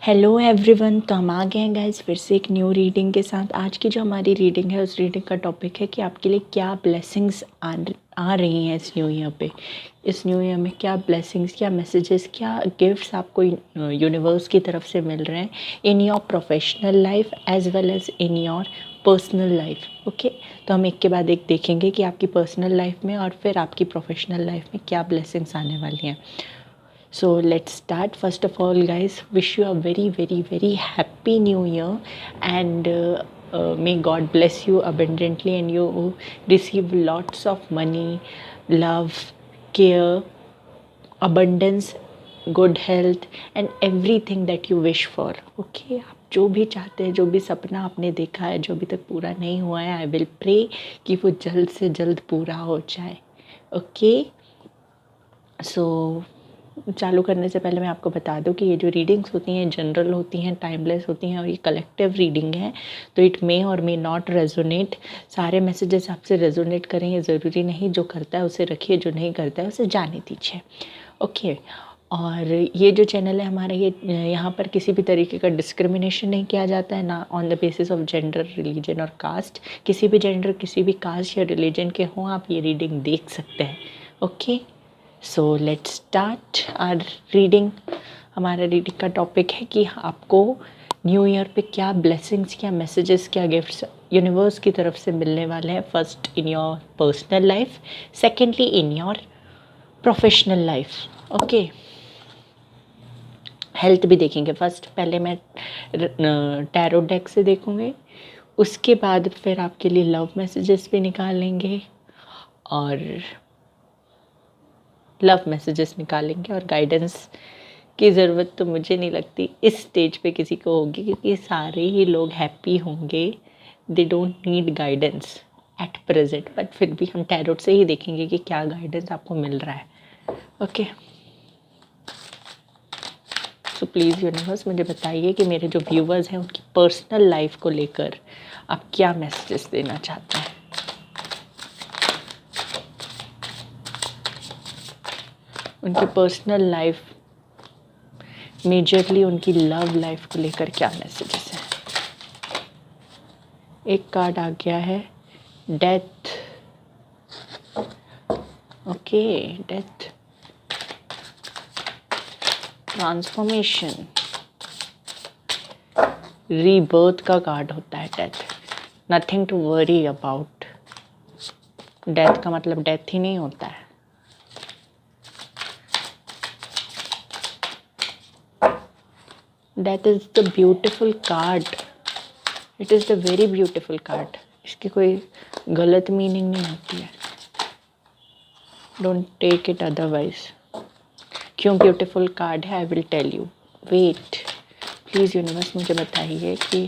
Hello everyone, तो हम आ गए हैं गाइस फिर से एक न्यू रीडिंग के साथ। आज की जो हमारी रीडिंग है उस रीडिंग का टॉपिक है कि आपके लिए क्या ब्लेसिंग्स आ रही हैं इस न्यू ईयर पे। इस न्यू ईयर में क्या ब्लेसिंग्स, क्या मैसेजेस, क्या गिफ्ट्स आपको यूनिवर्स की तरफ से मिल रहे हैं in your professional life as well as in your personal life. Okay, तो हम एक के बाद एक देखेंगे कि आपकी पर्सनल लाइफ में और फिर आपकी प्रोफेशनल लाइफ में क्या ब्लेसिंग्स आने वाली हैं। So let's start. First of all, guys, wish you a very happy new year, and may God bless you abundantly and you receive lots of money, love, care, abundance, good health and everything that you wish for. Okay, आप जो भी चाहते हैं, जो भी सपना आपने देखा है, जो अभी तक पूरा नहीं हुआ है, आई विल प्रे कि वो जल्द से जल्द पूरा हो जाए। ओके, सो चालू करने से पहले मैं आपको बता दूं कि ये जो रीडिंग्स होती हैं जनरल होती हैं, टाइमलेस होती हैं और ये कलेक्टिव रीडिंग है, तो इट मे और मे नॉट रेजोनेट। सारे मैसेजेस आपसे रेजोनेट करें ये ज़रूरी नहीं। जो करता है उसे रखिए, जो नहीं करता है उसे जाने दीजिए। ओके, और ये जो चैनल है हमारा, ये यहाँ पर किसी भी तरीके का डिस्क्रिमिनेशन नहीं किया जाता है, ना on the basis of gender, religion और कास्ट। किसी भी जेंडर, किसी भी कास्ट या रिलीजन के हों, आप ये रीडिंग देख सकते हैं। Okay, so let's start our reading. हमारा रीडिंग का टॉपिक है कि आपको न्यू ईयर पे क्या ब्लेसिंग्स, क्या मैसेजेस, क्या गिफ्ट्स यूनिवर्स की तरफ से मिलने वाले हैं। First in your personal life, secondly in your professional life. Okay, health भी देखेंगे। फर्स्ट पहले मैं टैरो डेक से देखूँगी, उसके बाद फिर आपके लिए लव मैसेजेस भी निकालेंगे और लव मैसेजेस निकालेंगे। और गाइडेंस की ज़रूरत तो मुझे नहीं लगती इस स्टेज पे किसी को होगी, क्योंकि सारे ही लोग हैप्पी होंगे। They don't need guidance at present, but फिर भी हम टैरोट से ही देखेंगे कि क्या गाइडेंस आपको मिल रहा है। ओके, सो प्लीज़ यूनिवर्स मुझे बताइए कि मेरे जो व्यूवर्स हैं उनकी पर्सनल लाइफ को लेकर आप क्या मैसेजेस देना चाहते हैं। उनकी पर्सनल लाइफ, मेजरली उनकी लव लाइफ को लेकर क्या मैसेजेस हैं। एक कार्ड आ गया है death. Okay, death, transformation, rebirth का कार्ड होता है death. Nothing to worry about. Death का मतलब डेथ ही नहीं होता है। That is the beautiful card. It is the very beautiful card. इसकी कोई गलत मीनिंग नहीं होती है। Don't take it otherwise. क्यों ब्यूटीफुल कार्ड है, I will tell you. Wait, please universe मुझे बताइए कि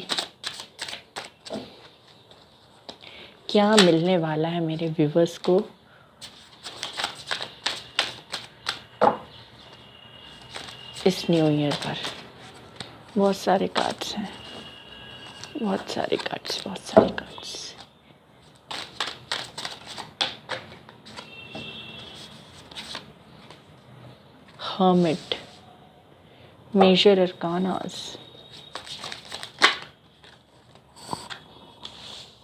क्या मिलने वाला है मेरे व्यूवर्स को इस न्यू ईयर पर। बहुत सारे कार्ड्स हैं, बहुत सारे कार्ड्स, बहुत सारे cards. Hermit, major arcanas,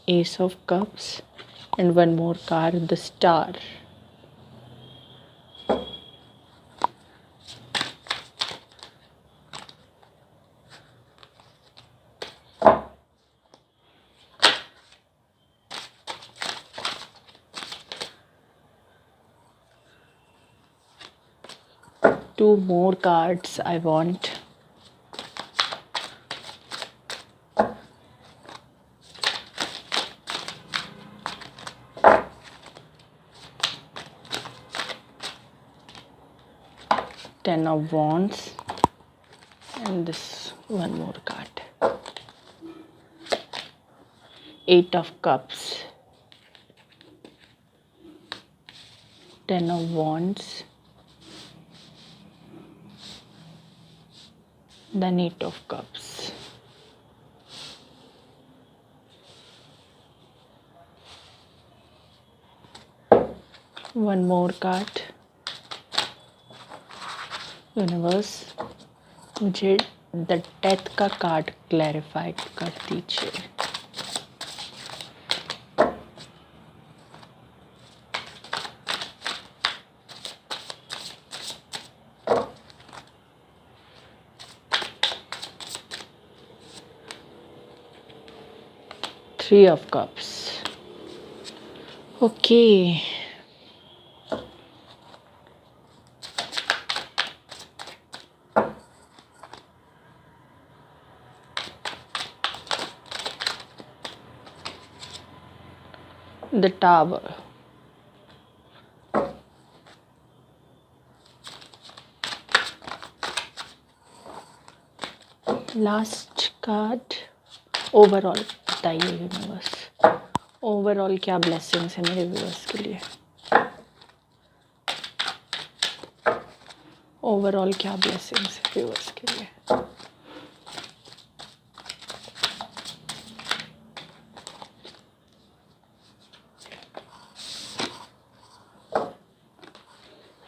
ace of cups and one more card, the star. Two more cards I want. Ten of Wands and this one more card. Eight of Cups, Ten of Wands, then Eight of Cups. One more card. Universe मुझे the death का card clarify कर दीजिए। Three of cups. Okay, the tower. Last card, overall बताइए universe, overall क्या blessings है मेरे viewers के लिए, ओवरऑल क्या ब्लेसिंग्स है व्यूअर्स के लिए।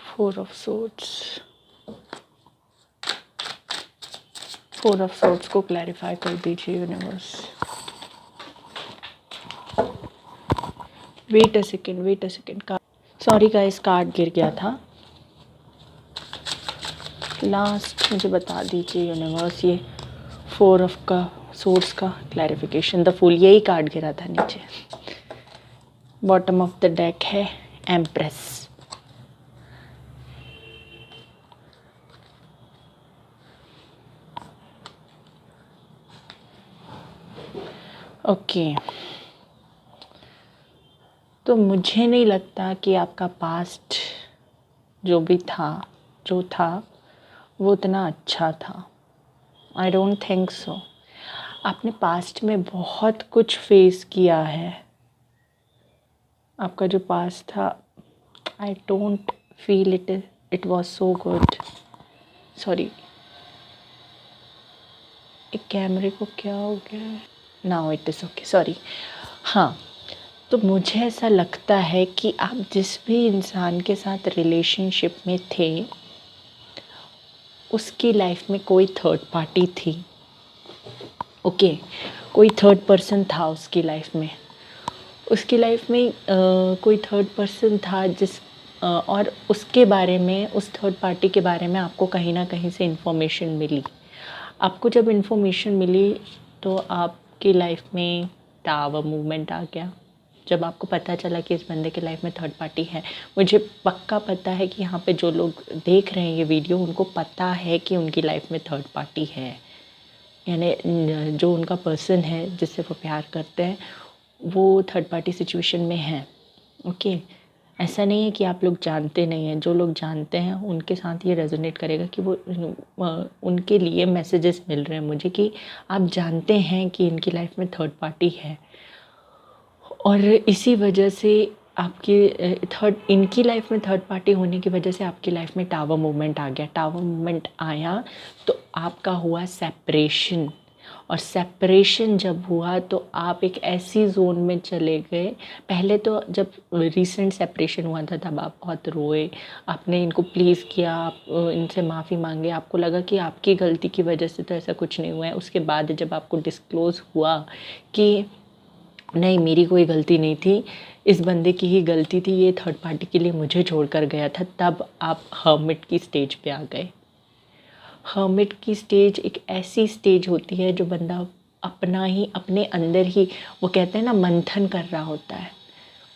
Four of swords, four of swords को क्लैरिफाई कर दीजिए universe. Wait a second, sorry guys, card गिर गया था। लास्ट मुझे बता दीजिए यूनिवर्स, ये फोर ऑफ का सोर्स का क्लैरिफिकेशन, द फूल, यही कार्ड गिरा था नीचे। बॉटम ऑफ द डेक है एम्प्रेस। ओके, तो मुझे नहीं लगता कि आपका पास्ट जो भी था, जो था वो उतना अच्छा था। I don't think so. आपने पास्ट में बहुत कुछ फेस किया है। आपका जो पास्ट था, I don't feel it was so good. Sorry, एक कैमरे को क्या हो गया है? Now it is okay, sorry. हाँ, तो मुझे ऐसा लगता है कि आप जिस भी इंसान के साथ रिलेशनशिप में थे, उसकी लाइफ में कोई थर्ड पार्टी थी। ओके, कोई थर्ड पर्सन था उसकी लाइफ में। उसकी लाइफ में कोई थर्ड पर्सन था और उसके बारे में, उस थर्ड पार्टी के बारे में आपको कहीं ना कहीं से इन्फॉर्मेशन मिली। आपको जब इन्फॉर्मेशन मिली तो आपकी लाइफ में टावर मूवमेंट आ गया। जब आपको पता चला कि इस बंदे के लाइफ में थर्ड पार्टी है, मुझे पक्का पता है कि यहाँ पे जो लोग देख रहे हैं ये वीडियो, उनको पता है कि उनकी लाइफ में थर्ड पार्टी है, यानी जो उनका पर्सन है जिससे वो प्यार करते हैं वो थर्ड पार्टी सिचुएशन में है। ओके, ऐसा नहीं है कि आप लोग जानते नहीं हैं। जो लोग जानते हैं उनके साथ ये रेजोनेट करेगा कि वो उनके लिए मैसेजेस मिल रहे हैं मुझे कि आप जानते हैं कि इनकी लाइफ में थर्ड पार्टी है, और इसी वजह से आपकी इनकी लाइफ में थर्ड पार्टी होने की वजह से आपकी लाइफ में टावर मूवमेंट आ गया। टावर मूवमेंट आया तो आपका हुआ सेपरेशन, और सेपरेशन जब हुआ तो आप एक ऐसी जोन में चले गए। पहले तो जब रिसेंट सेपरेशन हुआ था तब आप बहुत रोए, आपने इनको प्लीज़ किया, आप इनसे माफ़ी मांगे, आपको लगा कि आपकी गलती की वजह से तो ऐसा कुछ नहीं हुआ है। उसके बाद जब आपको डिस्क्लोज़ हुआ कि नहीं, मेरी कोई गलती नहीं थी, इस बंदे की ही गलती थी, ये थर्ड पार्टी के लिए मुझे छोड़कर गया था, तब आप हर्मिट की स्टेज पे आ गए। हर्मिट की स्टेज एक ऐसी स्टेज होती है जो बंदा अपने अंदर ही, वो कहते हैं ना, मंथन कर रहा होता है,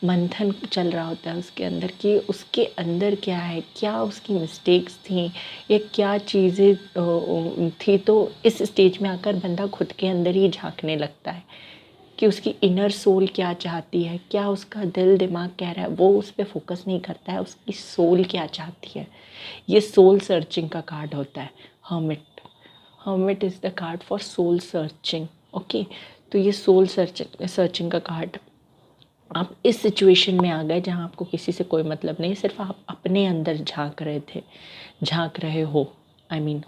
मंथन चल रहा होता है उसके अंदर कि उसके अंदर क्या है, क्या उसकी मिस्टेक्स थी या क्या चीज़ें थी। तो इस स्टेज में आकर बंदा खुद के अंदर ही झांकने लगता है कि उसकी इनर सोल क्या चाहती है, क्या उसका दिल दिमाग कह रहा है, वो उस पर फोकस नहीं करता है, उसकी सोल क्या चाहती है। ये सोल सर्चिंग का कार्ड होता है hermit. Hermit is the card for soul searching. Okay, तो ये सोल सर्चिंग का कार्ड, आप इस सिचुएशन में आ गए जहाँ आपको किसी से कोई मतलब नहीं, सिर्फ आप अपने अंदर झांक रहे हो।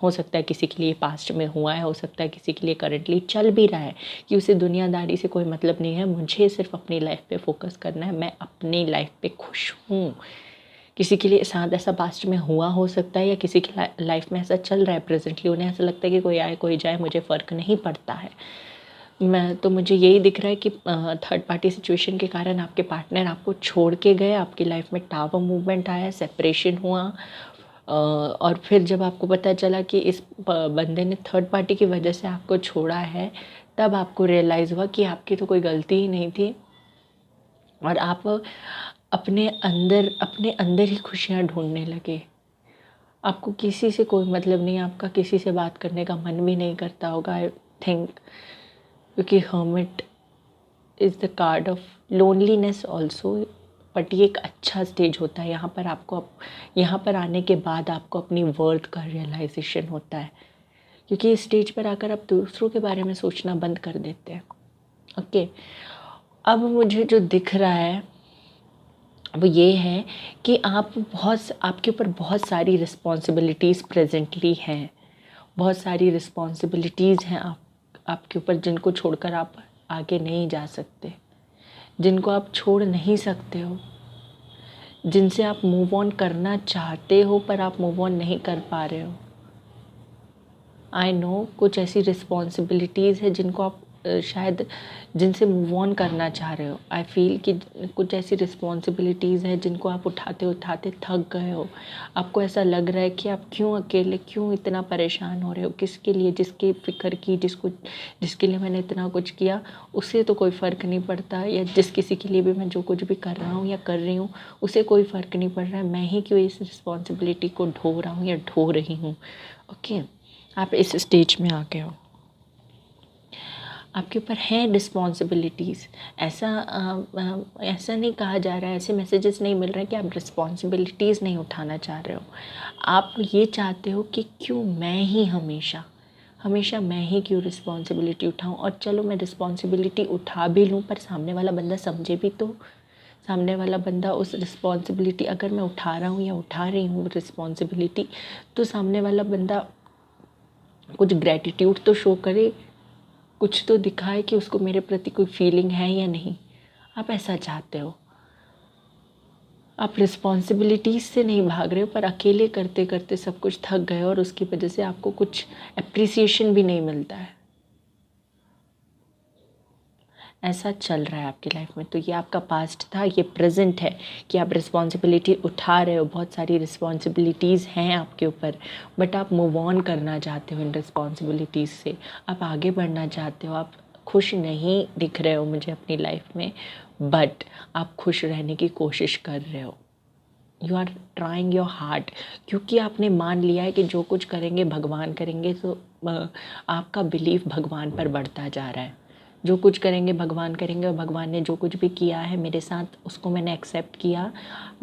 हो सकता है किसी के लिए पास्ट में हुआ है, हो सकता है किसी के लिए करंटली चल भी रहा है कि उसे दुनियादारी से कोई मतलब नहीं है, मुझे सिर्फ अपनी लाइफ पे फोकस करना है, मैं अपनी लाइफ पे खुश हूँ किसी के लिए साथ ऐसा पास्ट में हुआ हो सकता है, या किसी की लाइफ में ऐसा चल रहा है प्रेजेंटली, उन्हें ऐसा लगता है कि कोई आए कोई जाए मुझे फ़र्क नहीं पड़ता है। मुझे यही दिख रहा है कि थर्ड पार्टी सिचुएशन के कारण आपके पार्टनर आपको छोड़ के गए, आपकी लाइफ में टावर मूवमेंट आया, सेपरेशन हुआ, और फिर जब आपको पता चला कि इस बंदे ने थर्ड पार्टी की वजह से आपको छोड़ा है, तब आपको रियलाइज़ हुआ कि आपकी तो कोई गलती ही नहीं थी, और आप अपने अंदर ही खुशियाँ ढूंढने लगे। आपको किसी से कोई मतलब नहीं, आपका किसी से बात करने का मन भी नहीं करता होगा, आई थिंक, क्योंकि hermit is the card of loneliness also. But ये एक अच्छा स्टेज होता है, यहाँ पर आने के बाद आपको अपनी वर्थ का रियलाइजेशन होता है, क्योंकि इस स्टेज पर आकर आप दूसरों के बारे में सोचना बंद कर देते हैं। ओके, अब मुझे जो दिख रहा है वो ये है कि आपके ऊपर बहुत सारी रिस्पॉन्सिबिलिटीज़ प्रेजेंटली हैं, बहुत सारी रिस्पॉन्सिबिलिटीज़ हैं आपके ऊपर, जिनको छोड़कर आप आगे नहीं जा सकते, जिनको आप छोड़ नहीं सकते हो, जिनसे आप मूव ऑन करना चाहते हो पर आप मूव ऑन नहीं कर पा रहे हो। आई नो कुछ ऐसी रिस्पॉन्सिबिलिटीज़ है जिनको आप शायद जिनसे मूव ऑन करना चाह रहे हो। आई फील कि कुछ ऐसी रिस्पॉन्सिबिलिटीज़ हैं जिनको आप उठाते उठाते थक गए हो। आपको ऐसा लग रहा है कि आप क्यों अकेले, क्यों इतना परेशान हो रहे हो, किसके लिए, जिसकी फ़िक्र की, जिसके लिए मैंने इतना कुछ किया उससे तो कोई फ़र्क नहीं पड़ता, या जिस किसी के लिए भी मैं जो कुछ भी कर रहा हूँ या कर रही हूँ उसे कोई फ़र्क नहीं पड़ रहा है, मैं ही क्यों इस रिस्पॉन्सिबिलिटी को ढो रहा हूँ या ढो रही हूँ। ओके, आप इस स्टेज में आ गए हो, आपके ऊपर हैं रिस्पॉन्सिबिलिटीज़। ऐसा नहीं कहा जा रहा है, ऐसे मैसेजेस नहीं मिल रहे हैं कि आप रिस्पॉन्सिबिलिटीज़ नहीं उठाना चाह रहे हो। आप ये चाहते हो कि क्यों मैं ही हमेशा मैं ही क्यों रिस्पॉन्सिबिलिटी उठाऊं, और चलो मैं रिस्पॉन्सिबिलिटी उठा भी लूं पर सामने वाला बंदा समझे भी तो, सामने वाला बंदा उस रिस्पॉन्सिबिलिटी, अगर मैं उठा रहा हूँ या उठा रही हूँ रिस्पॉन्सिबिलिटी, तो सामने वाला बंदा कुछ ग्रैटिट्यूड तो शो करे, कुछ तो दिखाए कि उसको मेरे प्रति कोई फीलिंग है या नहीं। आप ऐसा चाहते हो, आप रिस्पॉन्सिबिलिटीज़ से नहीं भाग रहे हो, पर अकेले करते करते सब कुछ थक गए और उसकी वजह से आपको कुछ एप्रिसिएशन भी नहीं मिलता है। ऐसा चल रहा है आपकी लाइफ में। तो ये आपका पास्ट था, ये प्रेजेंट है कि आप रिस्पॉन्सिबिलिटी उठा रहे हो, बहुत सारी रिस्पॉन्सिबिलिटीज़ हैं आपके ऊपर, बट आप मूव ऑन करना चाहते हो इन रिस्पॉन्सिबिलिटीज़ से, आप आगे बढ़ना चाहते हो, आप खुश नहीं दिख रहे हो मुझे अपनी लाइफ में, बट आप खुश रहने की कोशिश कर रहे हो। You are trying your heart, क्योंकि आपने मान लिया है कि जो कुछ करेंगे भगवान करेंगे, तो आपका बिलीफ भगवान पर बढ़ता जा रहा है। जो कुछ करेंगे भगवान करेंगे, और भगवान ने जो कुछ भी किया है मेरे साथ उसको मैंने एक्सेप्ट किया,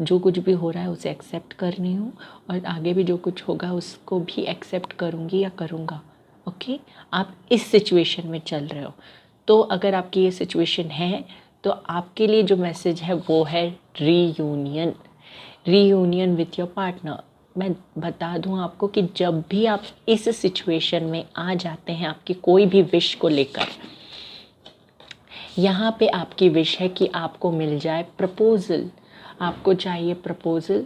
जो कुछ भी हो रहा है उसे एक्सेप्ट कर रही हूँ, और आगे भी जो कुछ होगा उसको भी एक्सेप्ट करूँगी या करूँगा। ओके, आप इस सिचुएशन में चल रहे हो। तो अगर आपकी ये सिचुएशन है तो आपके लिए जो मैसेज है वो है रीयूनियन विथ योर पार्टनर। मैं बता दूं आपको कि जब भी आप इस सिचुएशन में आ जाते हैं आपकी कोई भी विश को लेकर, यहाँ पे आपकी विश है कि आपको मिल जाए प्रपोज़ल, आपको चाहिए प्रपोज़ल,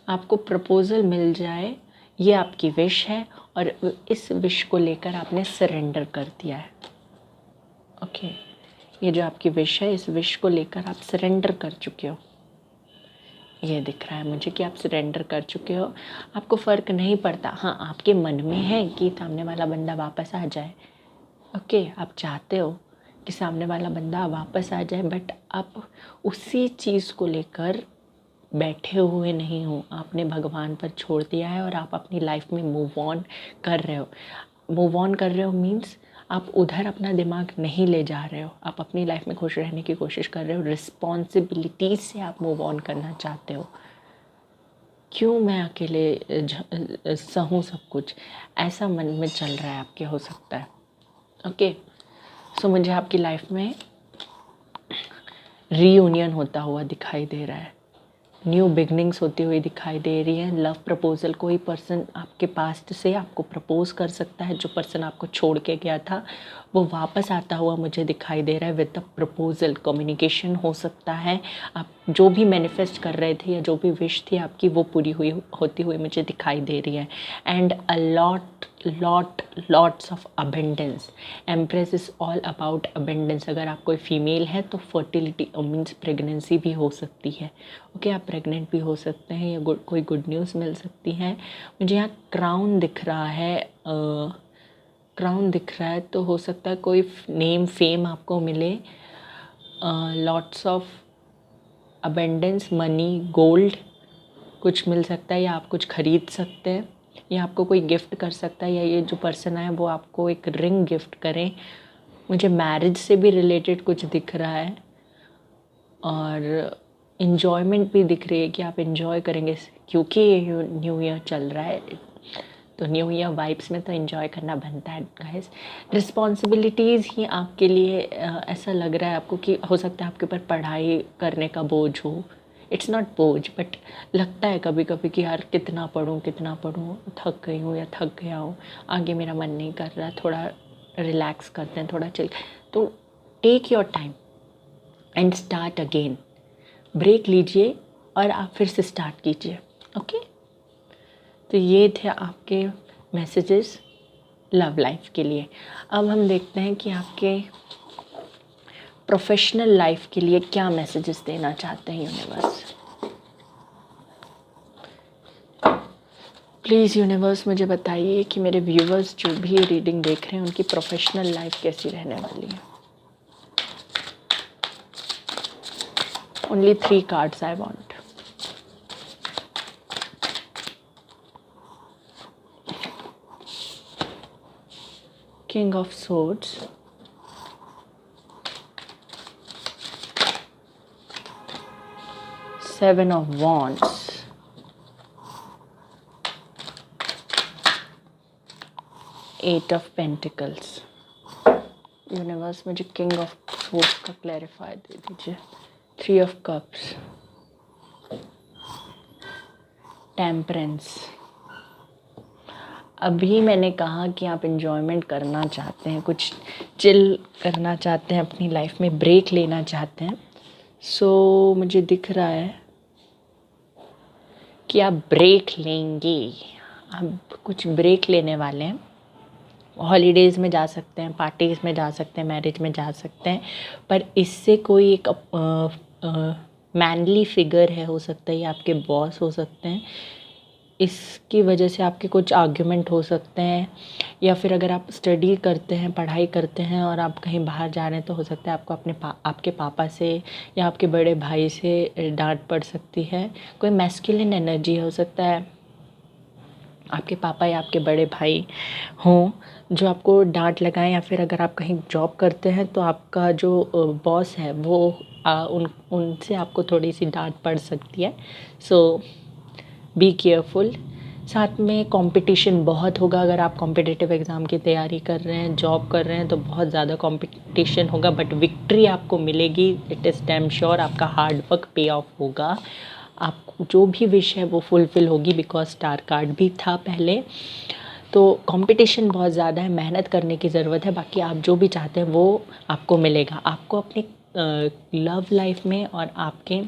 आपको प्रपोज़ल मिल जाए, ये आपकी विश है, और इस विश को लेकर आपने सरेंडर कर दिया है। ओके, ये जो आपकी विश है, इस विश को लेकर आप सरेंडर कर चुके हो। ये दिख रहा है मुझे कि आप सरेंडर कर चुके हो, आपको फ़र्क नहीं पड़ता। हाँ, आपके मन में है कि सामने वाला बंदा वापस आ जाए। ओके, आप चाहते हो कि सामने वाला बंदा वापस आ जाए, बट आप उसी चीज़ को लेकर बैठे हुए नहीं हो, आपने भगवान पर छोड़ दिया है और आप अपनी लाइफ में मूव ऑन कर रहे हो। मूव ऑन कर रहे हो मीन्स आप उधर अपना दिमाग नहीं ले जा रहे हो, आप अपनी लाइफ में खुश रहने की कोशिश कर रहे हो। रिस्पॉन्सिबिलिटीज़ से आप मूव ऑन करना चाहते हो। क्यों मैं अकेले सहूँ सब कुछ, ऐसा मन में चल रहा है आपके, हो सकता है। ओके, सो मुझे आपकी लाइफ में रीयूनियन होता हुआ दिखाई दे रहा है। न्यू बिगनिंग्स होती हुई दिखाई दे रही है। लव प्रपोजल, कोई पर्सन आपके पास्ट से आपको प्रपोज कर सकता है। जो पर्सन आपको छोड़ के गया था वो वापस आता हुआ मुझे दिखाई दे रहा है विद द प्रपोजल। कम्युनिकेशन हो सकता है, आप जो भी मैनिफेस्ट कर रहे थे या जो भी विश थी आपकी वो पूरी हुई होती हुई मुझे दिखाई दे रही है। And a lots of abundance. Empress is all about abundance. अगर आप कोई फीमेल है तो फर्टिलिटी मीन्स प्रेगनेंसी भी हो सकती है। ओके, आप प्रेग्नेंट भी हो सकते हैं या कोई गुड न्यूज़ मिल सकती है। मुझे यहाँ क्राउन दिख रहा है, क्राउन दिख रहा है, तो हो सकता है कोई नेम फेम आपको मिले। Lots of abundance, money, gold कुछ मिल सकता है या आप कुछ खरीद सकते हैं या आपको कोई गिफ्ट कर सकता है या ये जो पर्सन है वो आपको एक रिंग गिफ्ट करें। मुझे मैरिज से भी रिलेटेड कुछ दिख रहा है और इन्जॉयमेंट भी दिख रही है कि आप इन्जॉय करेंगे क्योंकि न्यू ईयर चल रहा है। तो न्यू ईयर वाइब्स में तो इन्जॉय करना बनता है गाइस। रिस्पॉन्सिबिलिटीज़ ही आपके लिए ऐसा लग रहा है आपको कि हो सकता है आपके ऊपर पढ़ाई करने का बोझ हो। इट्स नॉट बोझ बट लगता है कभी कभी कि यार कितना पढूं, थक गई हूँ या थक गया हूँ, आगे मेरा मन नहीं कर रहा, थोड़ा रिलैक्स करते हैं, थोड़ा चिल। तो take your time and start again. Break लीजिए और आप फिर से स्टार्ट कीजिए। ओके, तो ये थे आपके मैसेजेस लव लाइफ के लिए। अब हम देखते हैं कि आपके प्रोफेशनल लाइफ के लिए क्या मैसेजेस देना चाहते हैं यूनिवर्स। प्लीज़ यूनिवर्स मुझे बताइए कि मेरे व्यूवर्स जो भी रीडिंग देख रहे हैं उनकी प्रोफेशनल लाइफ कैसी रहने वाली है। Only 3 cards I want. King of Swords, Seven of Wands, Eight of Pentacles। Universe मुझे King of Swords का क्लैरिफाई दे दीजिए। Three of Cups, Temperance। अभी मैंने कहा कि आप इन्जॉयमेंट करना चाहते हैं, कुछ चिल करना चाहते हैं, अपनी लाइफ में ब्रेक लेना चाहते हैं। सो मुझे दिख रहा है कि आप ब्रेक लेंगे, आप कुछ ब्रेक लेने वाले हैं। हॉलीडेज़ में जा सकते हैं, पार्टीज़ में जा सकते हैं, मैरिज में जा सकते हैं, पर इससे कोई एक मैनली फिगर है, हो सकता है ये आपके बॉस हो सकते हैं, इसकी वजह से आपके कुछ आर्ग्यूमेंट हो सकते हैं। या फिर अगर आप स्टडी करते हैं, पढ़ाई करते हैं और आप कहीं बाहर जा रहे हैं तो हो सकता है आपको आपके पापा से या आपके बड़े भाई से डांट पड़ सकती है। कोई मैस्कुलिन एनर्जी हो सकता है, आपके पापा या आपके बड़े भाई हों जो आपको डांट लगाएं। या फिर अगर आप कहीं जॉब करते हैं तो आपका जो बॉस है वो उनसे आपको थोड़ी सी डांट पड़ सकती है। सो बी केयरफुल। साथ में कंपटीशन बहुत होगा। अगर आप कॉम्पिटिटिव एग्ज़ाम की तैयारी कर रहे हैं, जॉब कर रहे हैं, तो बहुत ज़्यादा कंपटीशन होगा, बट विक्ट्री आपको मिलेगी। It is damn sure. आपका हार्ड वर्क पे ऑफ होगा, आप जो भी विश है वो फुलफ़िल होगी, बिकॉज स्टार कार्ड भी था पहले। तो कंपटीशन बहुत ज़्यादा है, मेहनत करने की ज़रूरत है। बाकी आप जो भी चाहते हैं वो आपको मिलेगा। आपको अपनी लव लाइफ में और आपके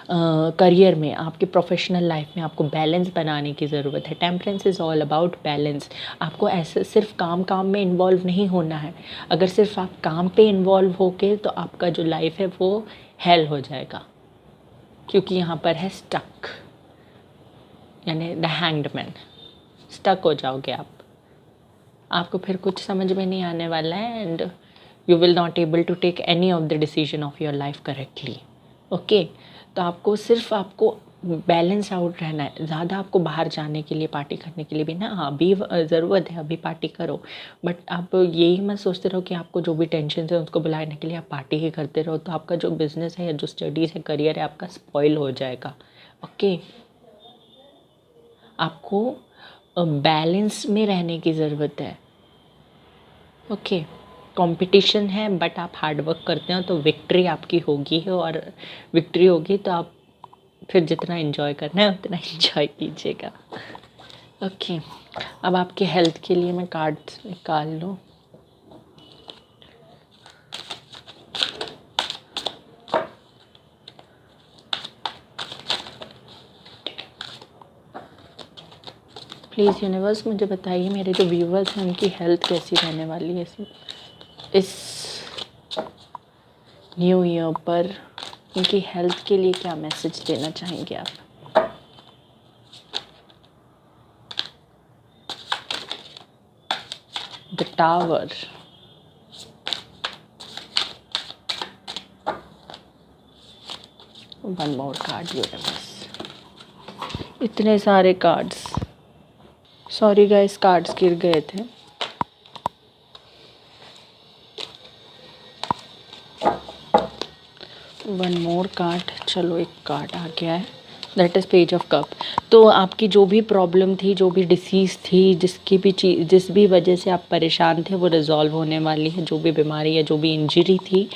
करियर में, आपके प्रोफेशनल लाइफ में आपको बैलेंस बनाने की ज़रूरत है। Temperance is all about balance. आपको ऐसे सिर्फ काम में इन्वॉल्व नहीं होना है। अगर सिर्फ आप काम पे इन्वॉल्व होके तो आपका जो लाइफ है वो हेल हो जाएगा, क्योंकि यहाँ पर है स्टक, यानी द हैंग्ड मैन। स्टक हो जाओगे आप, आपको फिर कुछ समझ में नहीं आने वाला है and you will not able to take any of the decision of your life correctly. Okay, तो आपको बैलेंस आउट रहना है। ज़्यादा आपको बाहर जाने के लिए, पार्टी करने के लिए भी ना, हाँ अभी ज़रूरत है, अभी पार्टी करो, बट आप यही मत सोचते रहो कि आपको जो भी टेंशन है उसको बुलाने के लिए आप पार्टी ही करते रहो, तो आपका जो बिज़नेस है या जो स्टडीज़ है, करियर है, आपका स्पॉइल हो जाएगा। ओके, आपको बैलेंस में रहने की ज़रूरत है। ओके, कंपटीशन है बट आप हार्ड वर्क करते हो तो विक्ट्री आपकी होगी, और विक्ट्री होगी तो आप फिर जितना एंजॉय करना है उतना एंजॉय कीजिएगा। ओके, अब आपके हेल्थ के लिए मैं कार्ड्स निकाल लूँ। प्लीज़ यूनिवर्स मुझे बताइए मेरे जो व्यूवर्स हैं उनकी हेल्थ कैसी रहने वाली है इस न्यू ईयर पर। उनकी हेल्थ के लिए क्या मैसेज देना चाहेंगे आप? The tower, one more card universe. इतने सारे कार्ड्स, सॉरी गाइस कार्ड्स गिर गए थे। वन मोर कार्ड, चलो एक कार्ड आ गया है, that is page of cup. तो आपकी जो भी प्रॉब्लम थी, जो भी डिसीज़ थी, जिसकी भी चीज़, जिस भी वजह से आप परेशान थे, वो रिजॉल्व होने वाली है। जो भी बीमारी या जो भी इंजरी थी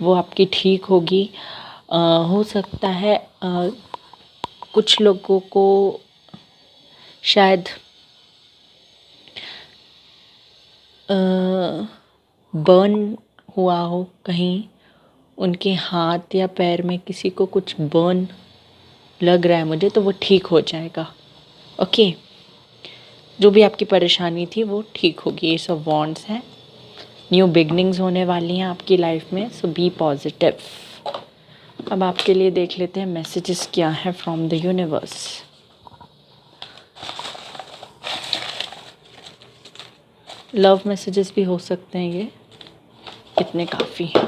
वो आपकी ठीक होगी। हो सकता है कुछ लोगों को शायद बर्न हुआ हो कहीं, उनके हाथ या पैर में किसी को कुछ बर्न लग रहा है मुझे, तो वो ठीक हो जाएगा। ओके, जो भी आपकी परेशानी थी वो ठीक होगी। ये सब वॉन्ड्स हैं, न्यू बिगनिंग्स होने वाली हैं आपकी लाइफ में, सो बी पॉजिटिव। अब आपके लिए देख लेते हैं मैसेजेस क्या है from the universe. Love messages भी हो सकते हैं ये, इतने काफ़ी हैं।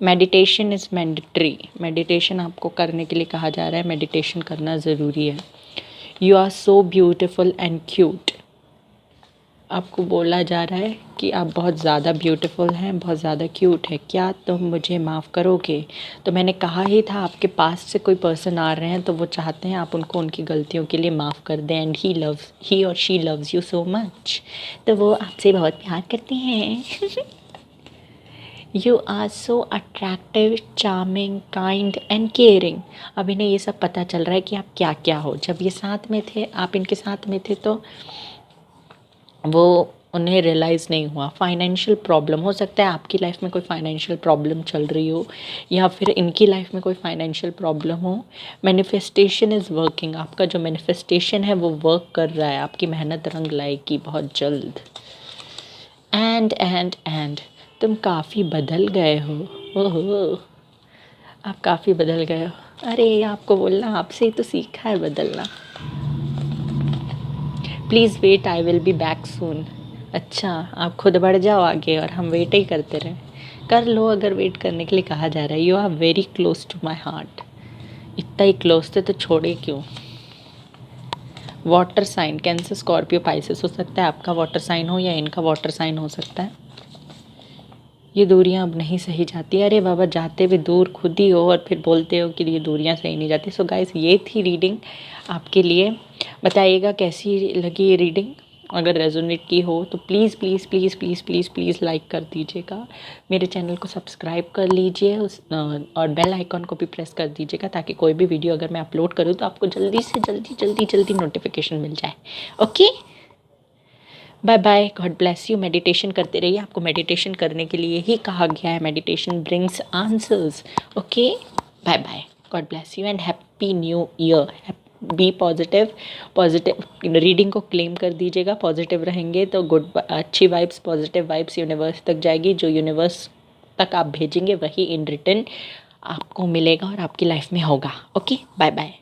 मेडिटेशन इज़ मैंडेटरी, मेडिटेशन आपको करने के लिए कहा जा रहा है, मेडिटेशन करना ज़रूरी है। You are so beautiful and cute, आपको बोला जा रहा है कि आप बहुत ज़्यादा ब्यूटीफुल हैं, बहुत ज़्यादा क्यूट है। क्या तुम मुझे माफ़ करोगे? तो मैंने कहा ही था आपके पास से कोई पर्सन आ रहे हैं तो वो चाहते हैं आप उनको उनकी गलतियों के लिए माफ़ कर दें। एंड ही और she loves you so much, तो वो आपसे बहुत प्यार करते हैं। You are so attractive, charming, kind and caring. अब इन्हें ये सब पता चल रहा है कि आप क्या क्या हो। जब ये साथ में थे, आप इनके साथ में थे, तो वो उन्हें रियलाइज़ नहीं हुआ। फाइनेंशियल प्रॉब्लम हो सकता है, आपकी लाइफ में कोई फाइनेंशियल प्रॉब्लम चल रही हो या फिर इनकी लाइफ में कोई फाइनेंशियल प्रॉब्लम हो। मैनिफेस्टेशन इज़ वर्किंग, आपका जो मैनिफेस्टेशन है वो वर्क कर रहा है, आपकी मेहनत रंग लाएगी बहुत जल्द। एंड तुम काफ़ी बदल गए हो। ओहो, आप काफ़ी बदल गए हो। अरे आपको बोलना, आपसे ही तो सीखा है बदलना। Please wait, I will be back soon. अच्छा, आप खुद बढ़ जाओ आगे और हम वेट ही करते रहें। कर लो, अगर वेट करने के लिए कहा जा रहा है। You are very close to my heart, इतना ही क्लोज थे तो छोड़े क्यों। Water sign, Cancer, Scorpio, Pisces हो सकता है आपका वाटर साइन हो या इनका वाटर साइन हो सकता है। ये दूरियां अब नहीं सही जाती। अरे बाबा, जाते भी दूर खुद ही हो और फिर बोलते हो कि ये दूरियां सही नहीं जाती। सो गाइस, ये थी रीडिंग आपके लिए। बताइएगा कैसी लगी ये रीडिंग। अगर रेजोनेट की हो तो please please please please please please like कर दीजिएगा, मेरे चैनल को सब्सक्राइब कर लीजिए और बेल आइकॉन को भी प्रेस कर दीजिएगा, ताकि कोई भी वीडियो अगर मैं अपलोड करूँ तो आपको जल्दी से जल्दी नोटिफिकेशन मिल जाए। Okay, bye bye, God bless you. Meditation करते रहिए, आपको मेडिटेशन करने के लिए ही कहा गया है। Meditation brings answers. Okay, bye bye, God bless you and happy New Year. Be positive, positive reading को क्लेम कर दीजिएगा। पॉजिटिव रहेंगे तो गुड, अच्छी वाइब्स, पॉजिटिव वाइब्स यूनिवर्स तक जाएगी। जो यूनिवर्स तक आप भेजेंगे वही इन रिटर्न आपको मिलेगा और आपकी लाइफ में होगा। Okay, bye bye.